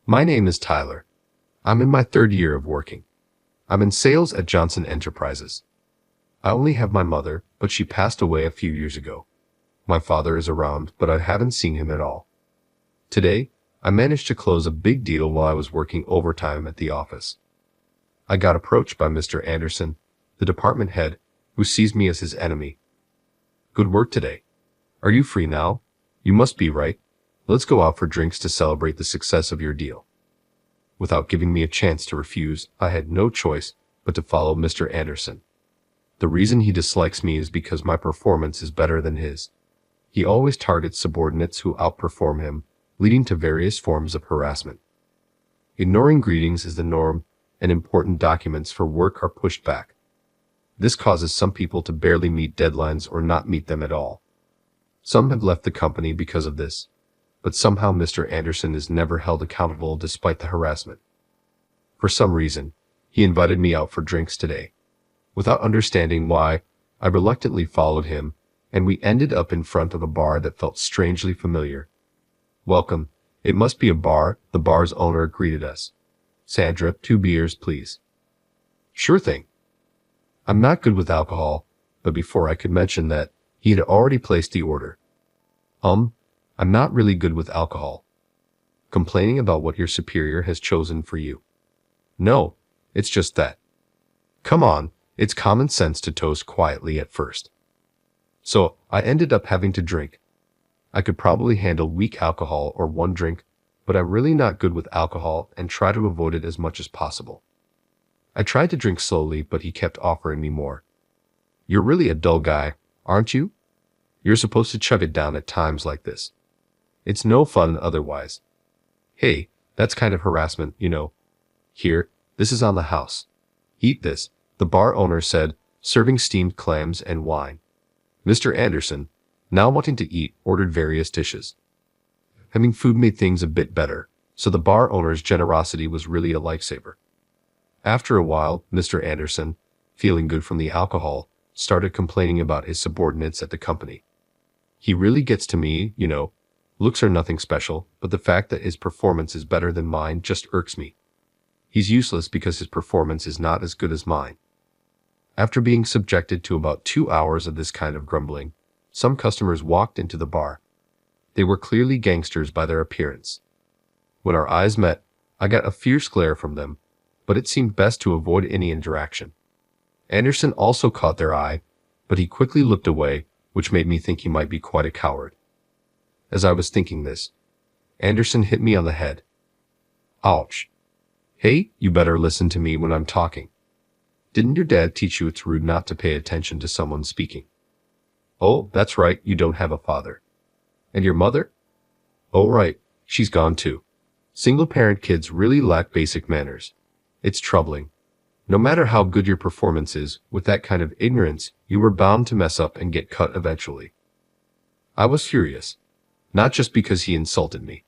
My name is Tyler. I'm in my third year of working. I'm in sales at Johnson Enterprises. I only have my mother, but she passed away a few years ago. My father is around, but I haven't seen him at all. Today, I managed to close a big deal while I was working overtime at the office. I got approached by Mr. Anderson, the department head, who sees me as his enemy. Good work today. Are you free now? You must be, right? Let's go out for drinks to celebrate the success of your deal. Without giving me a chance to refuse, I had no choice but to follow Mr. Anderson. The reason he dislikes me is because my performance is better than his. He always targets subordinates who outperform him, leading to various forms of harassment. Ignoring greetings is the norm, and important documents for work are pushed back. This causes some people to barely meet deadlines or not meet them at all. Some have left the company because of this, but somehow Mr. Anderson is never held accountable despite the harassment. For some reason, he invited me out for drinks today. Without understanding why, I reluctantly followed him, and we ended up in front of a bar that felt strangely familiar. Welcome. It must be a bar, the bar's owner greeted us. Sandra, 2 beers, please. Sure thing. I'm not good with alcohol, but before I could mention that, he had already placed the order. I'm not really good with alcohol. Complaining about what your superior has chosen for you. No, it's just that. Come on, it's common sense to toast quietly at first. So, I ended up having to drink. I could probably handle weak alcohol or 1 drink, but I'm really not good with alcohol and try to avoid it as much as possible. I tried to drink slowly, but he kept offering me more. You're really a dull guy, aren't you? You're supposed to chug it down at times like this. It's no fun otherwise. Hey, that's kind of harassment, you know. Here, this is on the house. Eat this, the bar owner said, serving steamed clams and wine. Mr. Anderson, now wanting to eat, ordered various dishes. Having food made things a bit better, so the bar owner's generosity was really a lifesaver. After a while, Mr. Anderson, feeling good from the alcohol, started complaining about his subordinates at the company. He really gets to me, you know. Looks are nothing special, but the fact that his performance is better than mine just irks me. He's useless because his performance is not as good as mine. After being subjected to about 2 hours of this kind of grumbling, some customers walked into the bar. They were clearly gangsters by their appearance. When our eyes met, I got a fierce glare from them, but it seemed best to avoid any interaction. Anderson also caught their eye, but he quickly looked away, which made me think he might be quite a coward. As I was thinking this, Anderson hit me on the head. Ouch. Hey, you better listen to me when I'm talking. Didn't your dad teach you it's rude not to pay attention to someone speaking? Oh, that's right, you don't have a father. And your mother? Oh right, she's gone too. Single-parent kids really lack basic manners. It's troubling. No matter how good your performance is, with that kind of ignorance, you were bound to mess up and get cut eventually. I was furious. Not just because he insulted me,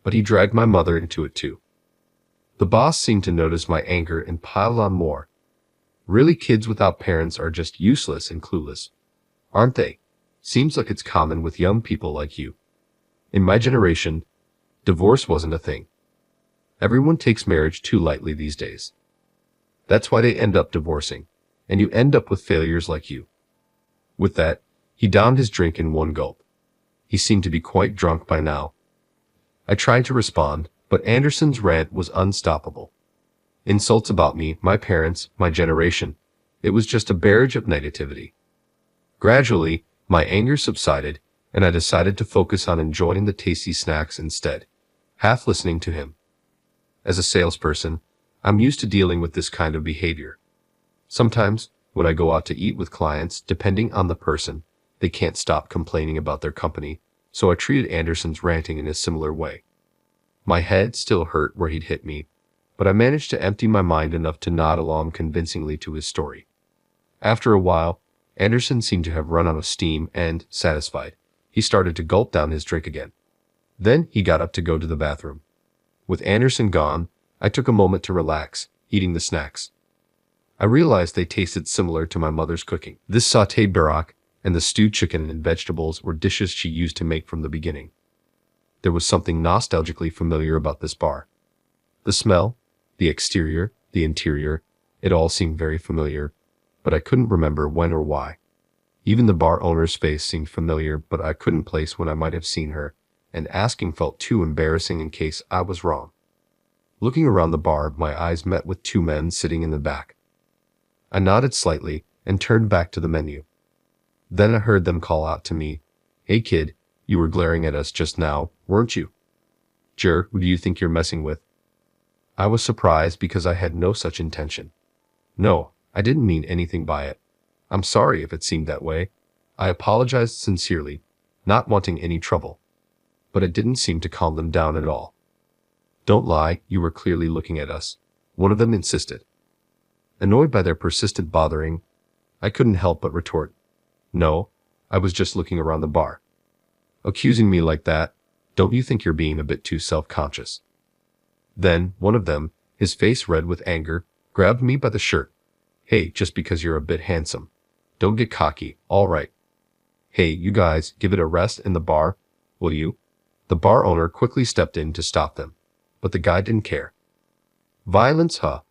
but he dragged my mother into it too. The boss seemed to notice my anger and piled on more. Really, kids without parents are just useless and clueless, aren't they? Seems like it's common with young people like you. In my generation, divorce wasn't a thing. Everyone takes marriage too lightly these days. That's why they end up divorcing, and you end up with failures like you. With that, he downed his drink in 1 gulp. He seemed to be quite drunk by now. I tried to respond, but Anderson's rant was unstoppable. Insults about me, my parents, my generation. It was just a barrage of negativity. Gradually, my anger subsided, and I decided to focus on enjoying the tasty snacks instead, half listening to him. As a salesperson, I'm used to dealing with this kind of behavior. Sometimes, when I go out to eat with clients, depending on the person, they can't stop complaining about their company, so I treated Anderson's ranting in a similar way. My head still hurt where he'd hit me, but I managed to empty my mind enough to nod along convincingly to his story. After a while, Anderson seemed to have run out of steam and, satisfied, he started to gulp down his drink again. Then he got up to go to the bathroom. With Anderson gone, I took a moment to relax, eating the snacks. I realized they tasted similar to my mother's cooking. This sautéed barak and the stewed chicken and vegetables were dishes she used to make from the beginning. There was something nostalgically familiar about this bar. The smell, the exterior, the interior, it all seemed very familiar, but I couldn't remember when or why. Even the bar owner's face seemed familiar, but I couldn't place when I might have seen her, and asking felt too embarrassing in case I was wrong. Looking around the bar, my eyes met with two men sitting in the back. I nodded slightly and turned back to the menu. Then I heard them call out to me, "Hey kid, you were glaring at us just now, weren't you? Jer, who do you think you're messing with?" I was surprised because I had no such intention. No, I didn't mean anything by it. I'm sorry if it seemed that way. I apologized sincerely, not wanting any trouble. But it didn't seem to calm them down at all. "Don't lie, you were clearly looking at us," one of them insisted. Annoyed by their persistent bothering, I couldn't help but retort, "No, I was just looking around the bar." "Accusing me like that, don't you think you're being a bit too self-conscious?" Then, one of them, his face red with anger, grabbed me by the shirt. "Hey, just because you're a bit handsome. Don't get cocky, all right. Hey, you guys, give it a rest in the bar, will you?" The bar owner quickly stepped in to stop them, but the guy didn't care. "Violence, huh?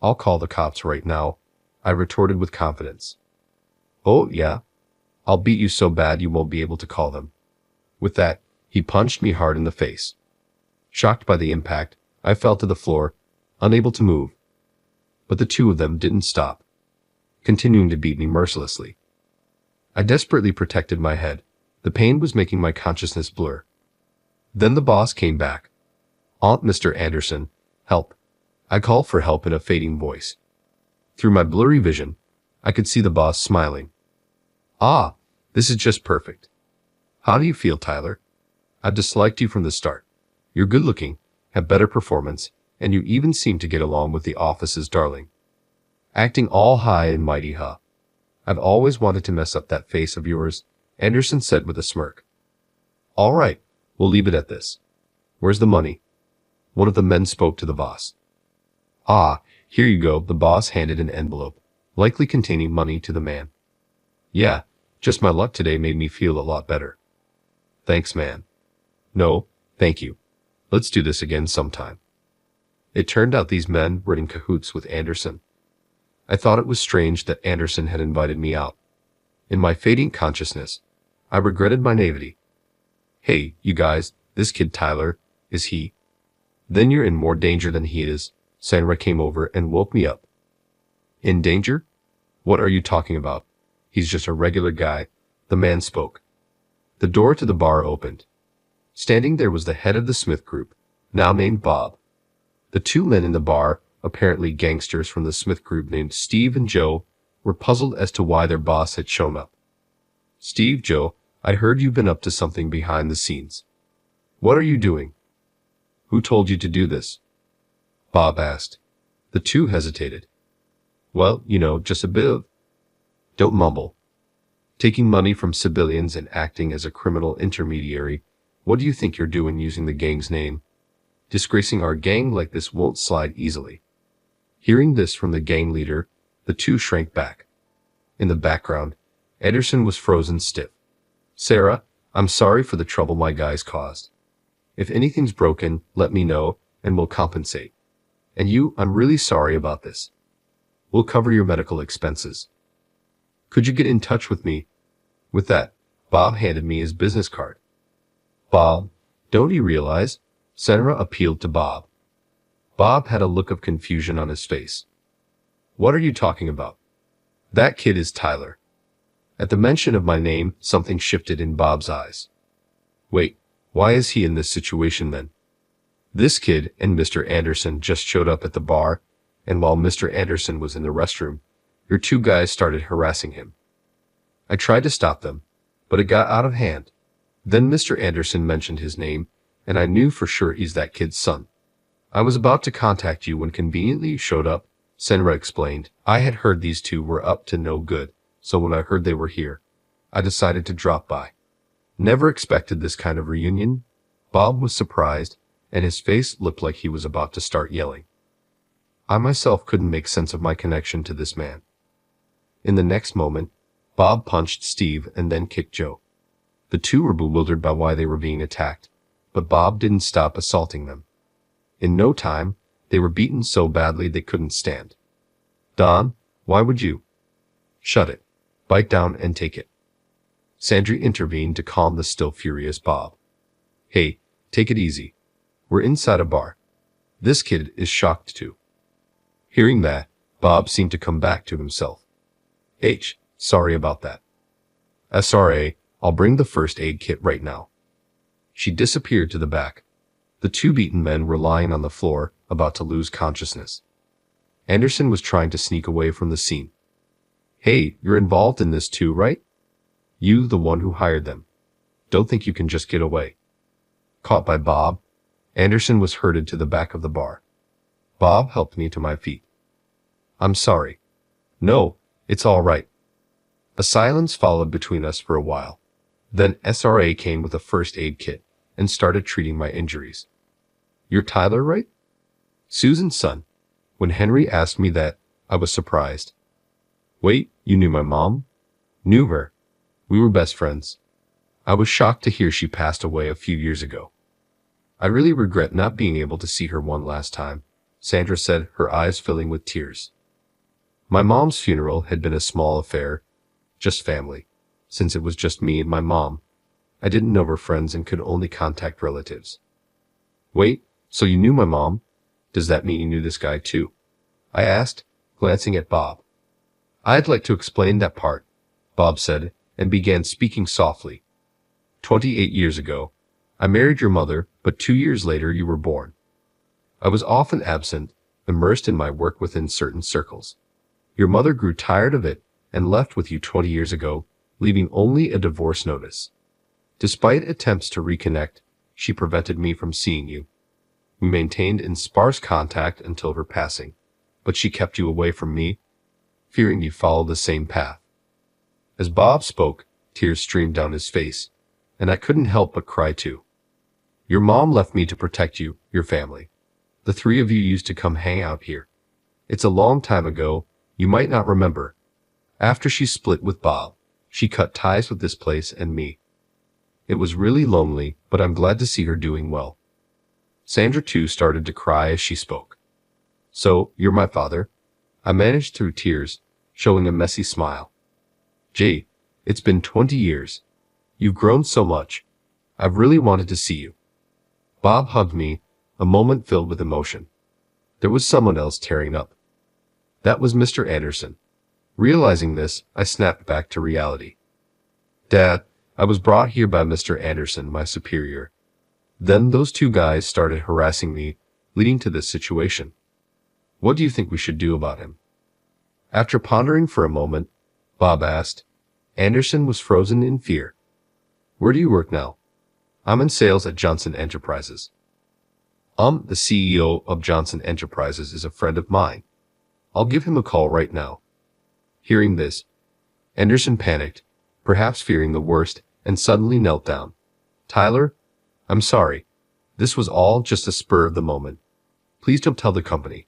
I'll call the cops right now," I retorted with confidence. "Oh, yeah? I'll beat you so bad you won't be able to call them." With that, he punched me hard in the face. Shocked by the impact, I fell to the floor, unable to move. But the two of them didn't stop, continuing to beat me mercilessly. I desperately protected my head. The pain was making my consciousness blur. Then the boss came back. "Aunt Mr. Anderson, help." I called for help in a fading voice. Through my blurry vision, I could see the boss smiling. "Ah, this is just perfect. How do you feel, Tyler? I've disliked you from the start. You're good looking, have better performance, and you even seem to get along with the office's darling. Acting all high and mighty, huh? I've always wanted to mess up that face of yours," Anderson said with a smirk. "All right, we'll leave it at this. Where's the money?" One of the men spoke to the boss. "Ah, here you go," the boss handed an envelope, likely containing money, to the man. "Yeah, just my luck today made me feel a lot better." "Thanks, man." "No, thank you. Let's do this again sometime." It turned out these men were in cahoots with Anderson. I thought it was strange that Anderson had invited me out. In my fading consciousness, I regretted my naivety. "Hey, you guys, this kid Tyler, is he?" "Then you're in more danger than he is." Sandra came over and woke me up. "In danger? What are you talking about? He's just a regular guy," the man spoke. The door to the bar opened. Standing there was the head of the Smith Group, now named Bob. The two men in the bar, apparently gangsters from the Smith Group named Steve and Joe, were puzzled as to why their boss had shown up. "Steve, Joe, I heard you've been up to something behind the scenes. What are you doing?" "Who told you to do this?" Bob asked. The two hesitated. "Well, just a bit of..." "Don't mumble. Taking money from civilians and acting as a criminal intermediary. What do you think you're doing using the gang's name? Disgracing our gang like this won't slide easily." Hearing this from the gang leader, the two shrank back. In the background, Anderson was frozen stiff. "Sarah, I'm sorry for the trouble my guys caused. If anything's broken, let me know, and we'll compensate. And you, I'm really sorry about this. We'll cover your medical expenses. Could you get in touch with me?" With that, Bob handed me his business card. "Bob, don't you realize?" Sarah appealed to Bob. Bob had a look of confusion on his face. "What are you talking about?" "That kid is Tyler." At the mention of my name, something shifted in Bob's eyes. "Wait, why is he in this situation then?" "This kid and Mr. Anderson just showed up at the bar, and while Mr. Anderson was in the restroom, your two guys started harassing him. I tried to stop them, but it got out of hand. Then Mr. Anderson mentioned his name, and I knew for sure he's that kid's son. I was about to contact you when conveniently you showed up," Senra explained. "I had heard these two were up to no good, so when I heard they were here, I decided to drop by. Never expected this kind of reunion." Bob was surprised, and his face looked like he was about to start yelling. I myself couldn't make sense of my connection to this man. In the next moment, Bob punched Steve and then kicked Joe. The two were bewildered by why they were being attacked, but Bob didn't stop assaulting them. In no time, They were beaten so badly they couldn't stand. Don, why would you? Shut it. Bite down and take it. Sandry intervened to calm the still furious Bob. Hey, take it easy. We're inside a bar. This kid is shocked too. Hearing that, Bob seemed to come back to himself. Sorry about that. SRA, I'll bring the first aid kit right now. She disappeared to the back. The two beaten men were lying on the floor, about to lose consciousness. Anderson was trying to sneak away from the scene. Hey, you're involved in this too, right? You, the one who hired them. Don't think you can just get away. Caught by Bob, Anderson was herded to the back of the bar. Bob helped me to my feet. I'm sorry. No, it's all right. A silence followed between us for a while. Then SRA came with a first aid kit and started treating my injuries. You're Tyler, right? Susan's son. When Henry asked me that, I was surprised. Wait, you knew my mom? Knew her. We were best friends. I was shocked to hear she passed away a few years ago. I really regret not being able to see her one last time, Sandra said, her eyes filling with tears. My mom's funeral had been a small affair, just family. Since it was just me and my mom, I didn't know her friends and could only contact relatives. Wait, so you knew my mom? Does that mean you knew this guy too? I asked, glancing at Bob. I'd like to explain that part, Bob said, and began speaking softly. 28 years ago, I married your mother, but 2 years later you were born. I was often absent, immersed in my work within certain circles. Your mother grew tired of it and left with you 20 years ago, leaving only a divorce notice. Despite attempts to reconnect, she prevented me from seeing you. We maintained in sparse contact until her passing, but she kept you away from me, fearing you follow the same path. As Bob spoke, tears streamed down his face, and I couldn't help but cry too. Your mom left me to protect you, your family. The three of you used to come hang out here. It's a long time ago, you might not remember. After she split with Bob, she cut ties with this place and me. It was really lonely, but I'm glad to see her doing well. Sandra too started to cry as she spoke. So, you're my father? I managed through tears, showing a messy smile. Jay, it's been 20 years. You've grown so much. I've really wanted to see you. Bob hugged me, a moment filled with emotion. There was someone else tearing up. That was Mr. Anderson. Realizing this, I snapped back to reality. Dad, I was brought here by Mr. Anderson, my superior. Then those two guys started harassing me, leading to this situation. What do you think we should do about him? After pondering for a moment, Bob asked. Anderson was frozen in fear. Where do you work now? I'm in sales at Johnson Enterprises. The CEO of Johnson Enterprises is a friend of mine. I'll give him a call right now. Hearing this, Anderson panicked, perhaps fearing the worst, and suddenly knelt down. Tyler, I'm sorry. This was all just a spur of the moment. Please don't tell the company.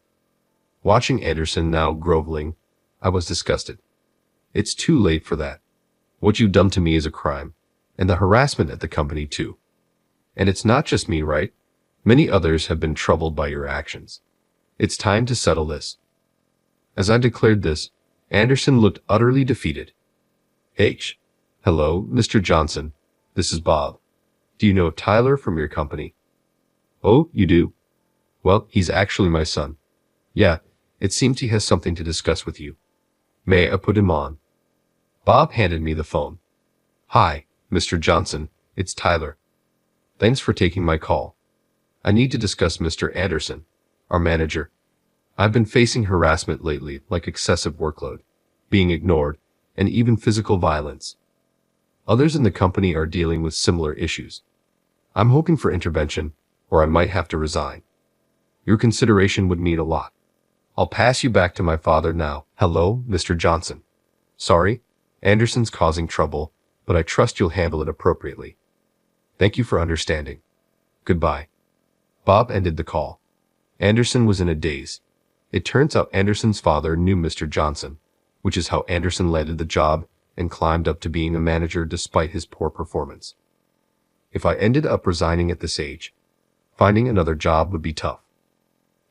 Watching Anderson now groveling, I was disgusted. It's too late for that. What you've done to me is a crime, and the harassment at the company too. And it's not just me, right? Many others have been troubled by your actions. It's time to settle this. As I declared this, Anderson looked utterly defeated. Hello, Mr. Johnson. This is Bob. Do you know Tyler from your company? Oh, you do? Well, he's actually my son. Yeah, it seems he has something to discuss with you. May I put him on? Bob handed me the phone. Hi, Mr. Johnson, it's Tyler. Thanks for taking my call. I need to discuss Mr. Anderson, our manager. I've been facing harassment lately, like excessive workload, being ignored, and even physical violence. Others in the company are dealing with similar issues. I'm hoping for intervention, or I might have to resign. Your consideration would mean a lot. I'll pass you back to my father now. Hello, Mr. Johnson. Sorry, Anderson's causing trouble, but I trust you'll handle it appropriately. Thank you for understanding. Goodbye. Bob ended the call. Anderson was in a daze. It turns out Anderson's father knew Mr. Johnson, which is how Anderson landed the job and climbed up to being a manager despite his poor performance. If I ended up resigning at this age, finding another job would be tough.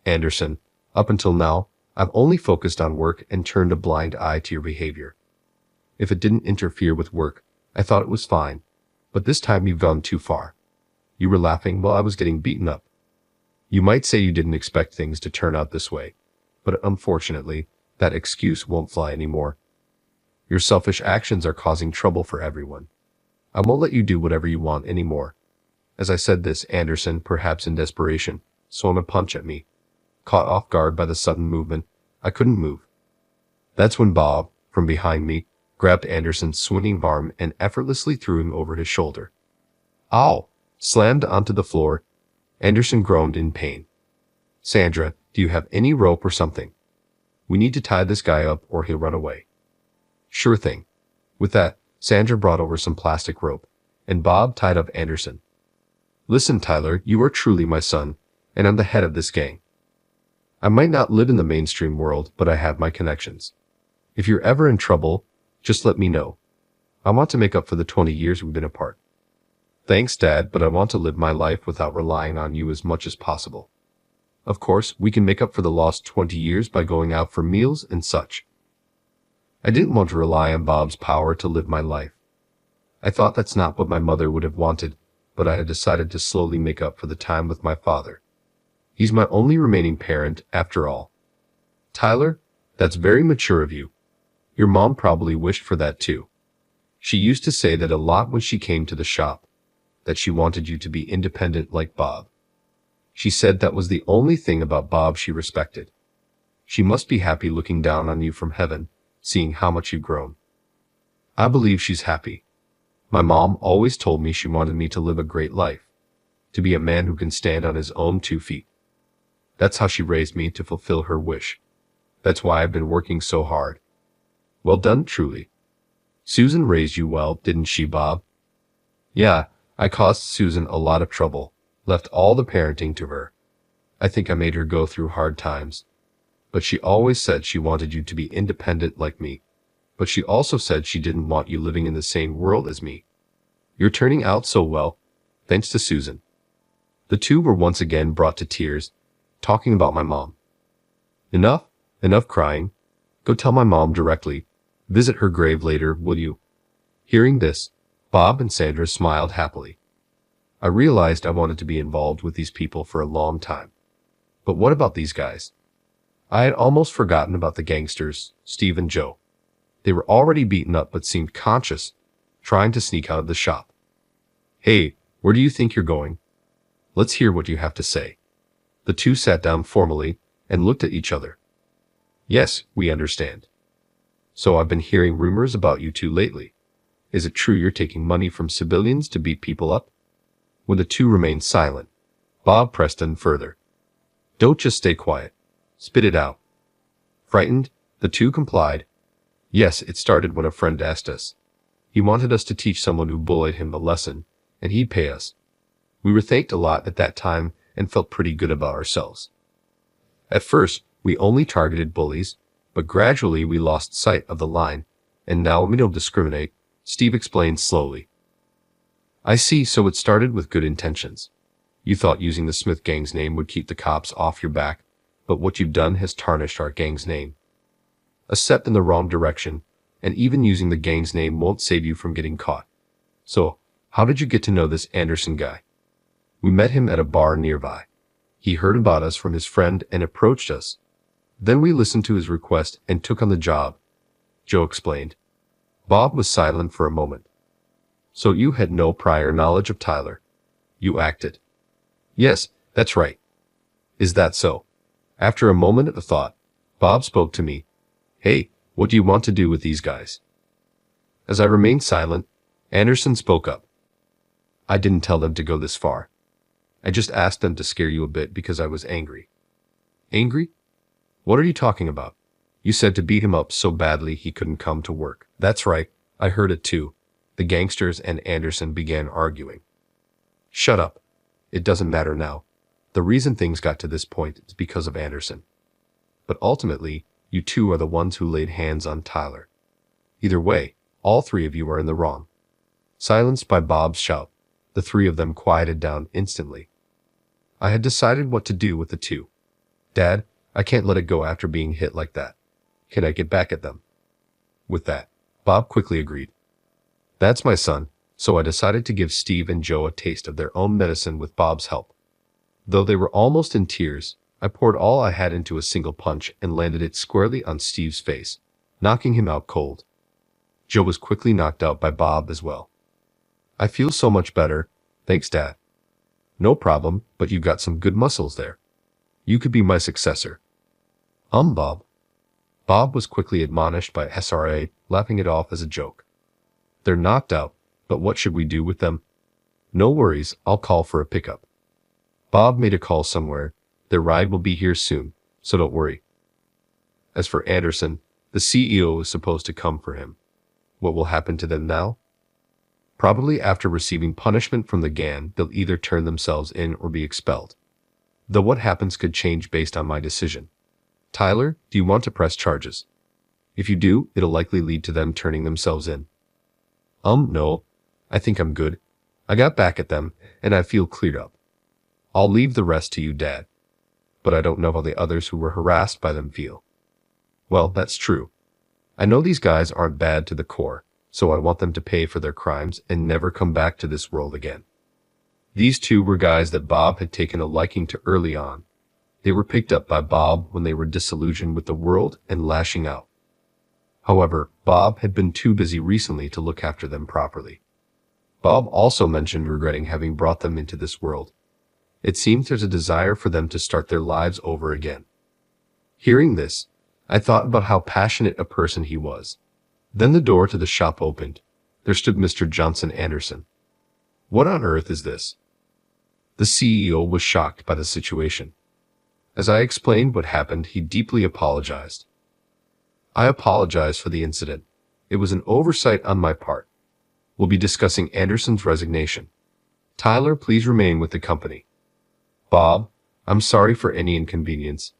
Anderson, up until now, I've only focused on work and turned a blind eye to your behavior. If it didn't interfere with work, I thought it was fine. But this time you've gone too far. You were laughing while I was getting beaten up. You might say you didn't expect things to turn out this way, but unfortunately, that excuse won't fly anymore. Your selfish actions are causing trouble for everyone. I won't let you do whatever you want anymore. As I said this, Anderson, perhaps in desperation, swung a punch at me. Caught off guard by the sudden movement, I couldn't move. That's when Bob, from behind me, grabbed Anderson's swinging arm and effortlessly threw him over his shoulder. Ow! Slammed onto the floor. Anderson groaned in pain. Sandra, do you have any rope or something? We need to tie this guy up or he'll run away. Sure thing. With that, Sandra brought over some plastic rope, and Bob tied up Anderson. Listen, Tyler, you are truly my son, and I'm the head of this gang. I might not live in the mainstream world, but I have my connections. If you're ever in trouble, just let me know. I want to make up for the 20 years we've been apart. Thanks, Dad, but I want to live my life without relying on you as much as possible. Of course, we can make up for the lost 20 years by going out for meals and such. I didn't want to rely on Bob's power to live my life. I thought that's not what my mother would have wanted, but I had decided to slowly make up for the time with my father. He's my only remaining parent, after all. Tyler, that's very mature of you. Your mom probably wished for that too. She used to say that a lot when she came to the shop, that she wanted you to be independent like Bob. She said that was the only thing about Bob she respected. She must be happy looking down on you from heaven, seeing how much you've grown. I believe she's happy. My mom always told me she wanted me to live a great life, to be a man who can stand on his own 2 feet. That's how she raised me to fulfill her wish. That's why I've been working so hard. Well done, truly. Susan raised you well, didn't she, Bob? Yeah, I caused Susan a lot of trouble, left all the parenting to her. I think I made her go through hard times. But she always said she wanted you to be independent like me. But she also said she didn't want you living in the same world as me. You're turning out so well, thanks to Susan. The two were once again brought to tears, talking about my mom. Enough crying. Go tell my mom directly. Visit her grave later, will you? Hearing this, Bob and Sandra smiled happily. I realized I wanted to be involved with these people for a long time. But what about these guys? I had almost forgotten about the gangsters, Steve and Joe. They were already beaten up but seemed conscious, trying to sneak out of the shop. Hey, where do you think you're going? Let's hear what you have to say. The two sat down formally and looked at each other. Yes, we understand. So I've been hearing rumors about you two lately. Is it true you're taking money from civilians to beat people up? When the two remained silent, Bob pressed in further. Don't just stay quiet. Spit it out. Frightened, the two complied. Yes, it started when a friend asked us. He wanted us to teach someone who bullied him a lesson, and he'd pay us. We were thanked a lot at that time and felt pretty good about ourselves. At first, we only targeted bullies, but gradually we lost sight of the line, and now we don't discriminate, Steve explained slowly. I see, so it started with good intentions. You thought using the Smith gang's name would keep the cops off your back, but what you've done has tarnished our gang's name. A step in the wrong direction, and even using the gang's name won't save you from getting caught. So, how did you get to know this Anderson guy? We met him at a bar nearby. He heard about us from his friend and approached us. Then we listened to his request and took on the job, Joe explained. Bob was silent for a moment. So you had no prior knowledge of Tyler? You acted. Yes, that's right. Is that so? After a moment of thought, Bob spoke to me. Hey, what do you want to do with these guys? As I remained silent, Anderson spoke up. I didn't tell them to go this far. I just asked them to scare you a bit because I was angry. Angry? What are you talking about? You said to beat him up so badly he couldn't come to work. That's right, I heard it too. The gangsters and Anderson began arguing. Shut up. It doesn't matter now. The reason things got to this point is because of Anderson. But ultimately, you two are the ones who laid hands on Tyler. Either way, all three of you are in the wrong. Silenced by Bob's shout, the three of them quieted down instantly. I had decided what to do with the two. Dad, I can't let it go after being hit like that. Can I get back at them? With that, Bob quickly agreed. That's my son, so I decided to give Steve and Joe a taste of their own medicine with Bob's help. Though they were almost in tears, I poured all I had into a single punch and landed it squarely on Steve's face, knocking him out cold. Joe was quickly knocked out by Bob as well. I feel so much better, thanks Dad. No problem, but you've got some good muscles there. You could be my successor. Bob. Bob was quickly admonished by SRA, laughing it off as a joke. They're knocked out, but what should we do with them? No worries, I'll call for a pickup. Bob made a call somewhere. Their ride will be here soon, so don't worry. As for Anderson, the CEO is supposed to come for him. What will happen to them now? Probably after receiving punishment from the gang, they'll either turn themselves in or be expelled. Though what happens could change based on my decision. Tyler, do you want to press charges? If you do, it'll likely lead to them turning themselves in. No. I think I'm good. I got back at them, and I feel cleared up. I'll leave the rest to you, Dad. But I don't know how the others who were harassed by them feel. Well, that's true. I know these guys aren't bad to the core, so I want them to pay for their crimes and never come back to this world again. These two were guys that Bob had taken a liking to early on. They were picked up by Bob when they were disillusioned with the world and lashing out. However, Bob had been too busy recently to look after them properly. Bob also mentioned regretting having brought them into this world. It seems there's a desire for them to start their lives over again. Hearing this, I thought about how passionate a person he was. Then the door to the shop opened. There stood Mr. Johnson Anderson. What on earth is this? The CEO was shocked by the situation. As I explained what happened, he deeply apologized. I apologize for the incident. It was an oversight on my part. We'll be discussing Anderson's resignation. Tyler, please remain with the company. Bob, I'm sorry for any inconvenience.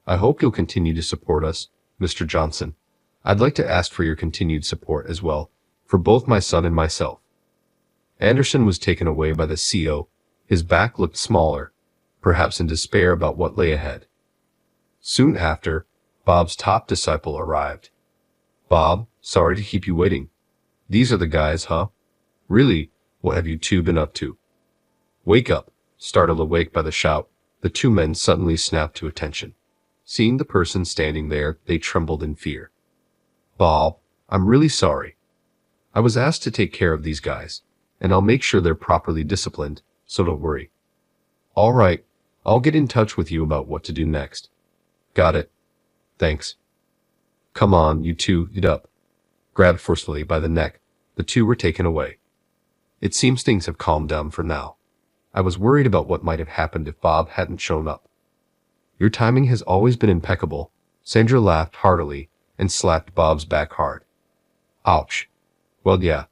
I hope you'll continue to support us, Mr. Johnson. I'd like to ask for your continued support as well, for both my son and myself. Anderson was taken away by the CEO. His back looked smaller, perhaps in despair about what lay ahead. Soon after, Bob's top disciple arrived. Bob, sorry to keep you waiting. These are the guys, huh? Really? What have you two been up to? Wake up. Startled awake by the shout, the two men suddenly snapped to attention. Seeing the person standing there, they trembled in fear. Bob, I'm really sorry. I was asked to take care of these guys, and I'll make sure they're properly disciplined, so don't worry. All right, I'll get in touch with you about what to do next. Got it. Thanks. Come on, you two, get up. Grabbed forcefully by the neck, the two were taken away. It seems things have calmed down for now. I was worried about what might have happened if Bob hadn't shown up. Your timing has always been impeccable. Sandra laughed heartily and slapped Bob's back hard. Ouch. Well, yeah.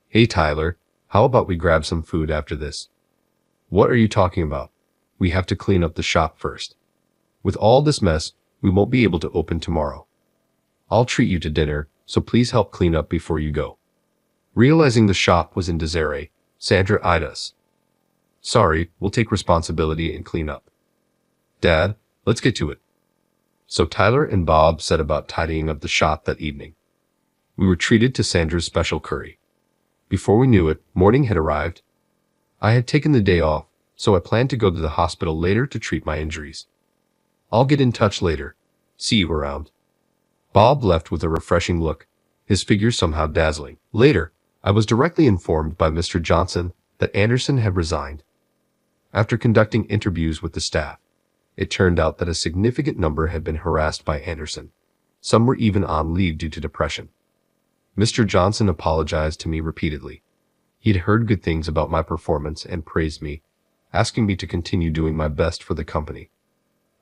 Hey, Tyler, how about we grab some food after this? What are you talking about? We have to clean up the shop first. With all this mess, we won't be able to open tomorrow. I'll treat you to dinner, so please help clean up before you go. Realizing the shop was in disarray, Sandra eyed us. Sorry, we'll take responsibility and clean up. Dad, let's get to it. So Tyler and Bob set about tidying up the shop that evening. We were treated to Sandra's special curry. Before we knew it, morning had arrived. I had taken the day off, so I planned to go to the hospital later to treat my injuries. I'll get in touch later. See you around. Bob left with a refreshing look, his figure somehow dazzling. Later, I was directly informed by Mr. Johnson that Anderson had resigned. After conducting interviews with the staff, it turned out that a significant number had been harassed by Anderson. Some were even on leave due to depression. Mr. Johnson apologized to me repeatedly. He'd heard good things about my performance and praised me, asking me to continue doing my best for the company.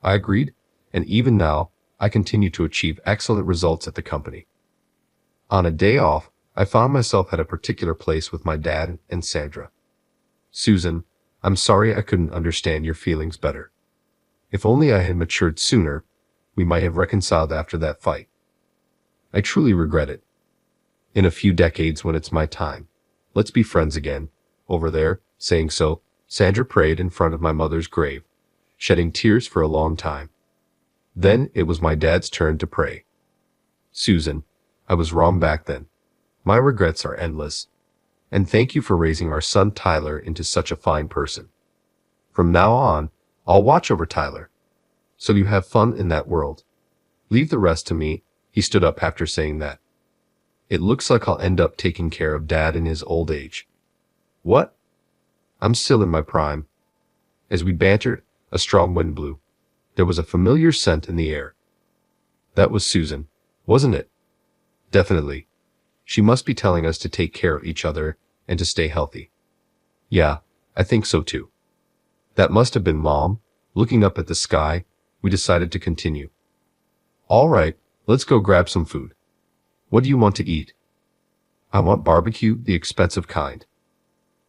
I agreed, and even now, I continue to achieve excellent results at the company. On a day off, I found myself at a particular place with my dad and Sandra. Susan, I'm sorry I couldn't understand your feelings better. If only I had matured sooner, we might have reconciled after that fight. I truly regret it. In a few decades when it's my time, let's be friends again. Over there, saying so, Sandra prayed in front of my mother's grave, shedding tears for a long time. Then it was my dad's turn to pray. Susan, I was wrong back then. My regrets are endless. And thank you for raising our son Tyler into such a fine person. From now on, I'll watch over Tyler. So you have fun in that world. Leave the rest to me. He stood up after saying that. It looks like I'll end up taking care of Dad in his old age. What? I'm still in my prime. As we bantered, a strong wind blew. There was a familiar scent in the air. That was Susan, wasn't it? Definitely. She must be telling us to take care of each other and to stay healthy. Yeah, I think so too. That must have been Mom. Looking up at the sky, we decided to continue. All right, let's go grab some food. What do you want to eat? I want barbecue, the expensive kind.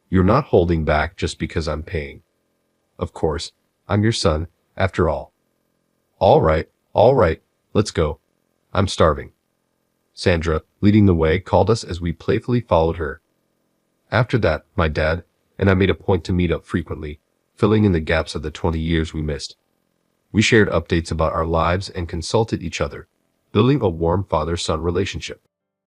You're not holding back just because I'm paying. Of course, I'm your son, after all. All right, let's go. I'm starving. Sandra, leading the way, called us as we playfully followed her. After that, my dad and I made a point to meet up frequently, filling in the gaps of the 20 years we missed. We shared updates about our lives and consulted each other, building a warm father-son relationship.